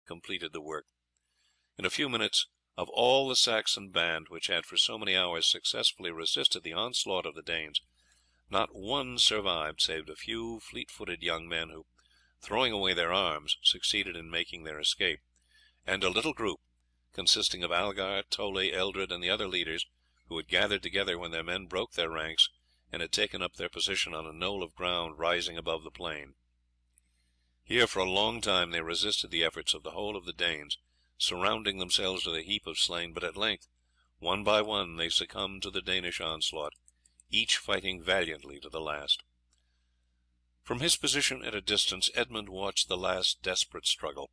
completed the work. In a few minutes, of all the Saxon band which had for so many hours successfully resisted the onslaught of the Danes, not one survived save a few fleet-footed young men who, throwing away their arms, succeeded in making their escape, and a little group, consisting of Algar, Toley, Eldred, and the other leaders, who had gathered together when their men broke their ranks, and had taken up their position on a knoll of ground rising above the plain. Here for a long time they resisted the efforts of the whole of the Danes, surrounding themselves with a heap of slain, but at length, one by one, they succumbed to the Danish onslaught, each fighting valiantly to the last. From his position at a distance Edmund watched the last desperate struggle.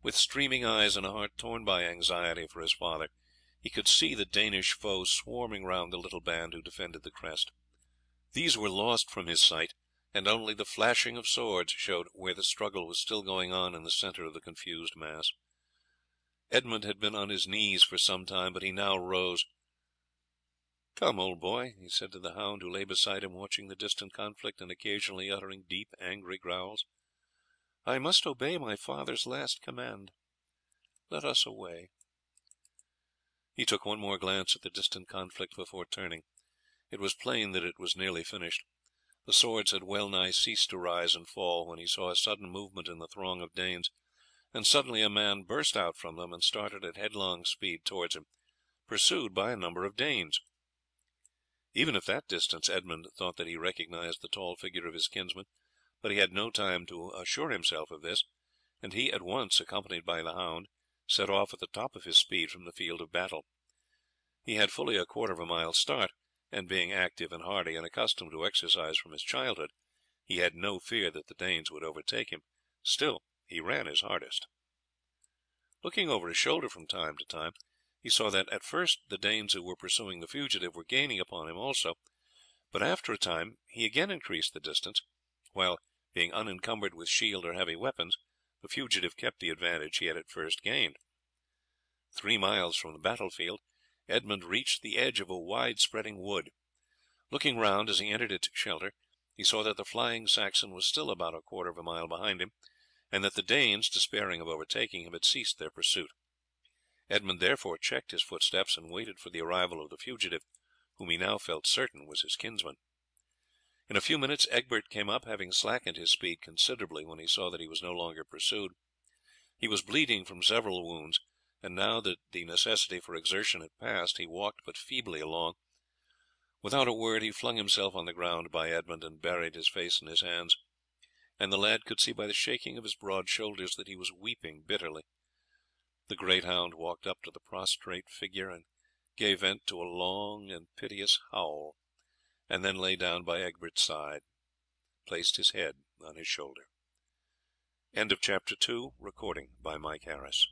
With streaming eyes and a heart torn by anxiety for his father, he could see the Danish foe swarming round the little band who defended the crest. These were lost from his sight, and only the flashing of swords showed where the struggle was still going on in the centre of the confused mass. Edmund had been on his knees for some time, but he now rose. "Come, old boy," he said to the hound, who lay beside him watching the distant conflict and occasionally uttering deep angry growls, "I must obey my father's last command. Let us away." He took one more glance at the distant conflict before turning. It was plain that it was nearly finished. The swords had well nigh ceased to rise and fall when he saw a sudden movement in the throng of Danes, and suddenly a man burst out from them and started at headlong speed towards him, pursued by a number of Danes. Even at that distance Edmund thought that he recognized the tall figure of his kinsman, but he had no time to assure himself of this, and he at once, accompanied by the hound, set off at the top of his speed from the field of battle. He had fully a quarter of a mile's start, and being active and hardy and accustomed to exercise from his childhood, he had no fear that the Danes would overtake him. Still he ran his hardest. Looking over his shoulder from time to time, he saw that at first the Danes who were pursuing the fugitive were gaining upon him also, but after a time he again increased the distance, while, being unencumbered with shield or heavy weapons, the fugitive kept the advantage he had at first gained. 3 miles from the battlefield Edmund reached the edge of a wide spreading wood. Looking round as he entered its shelter, he saw that the flying Saxon was still about a quarter of a mile behind him, and that the Danes, despairing of overtaking him, had ceased their pursuit. Edmund therefore checked his footsteps and waited for the arrival of the fugitive, whom he now felt certain was his kinsman. In a few minutes Egbert came up, having slackened his speed considerably when he saw that he was no longer pursued. He was bleeding from several wounds, and now that the necessity for exertion had passed he walked but feebly along. Without a word he flung himself on the ground by Edmund and buried his face in his hands, and the lad could see by the shaking of his broad shoulders that he was weeping bitterly. The great hound walked up to the prostrate figure and gave vent to a long and piteous howl, and then lay down by Egbert's side, placed his head on his shoulder. End of Chapter 2. Recording by Mike Harris.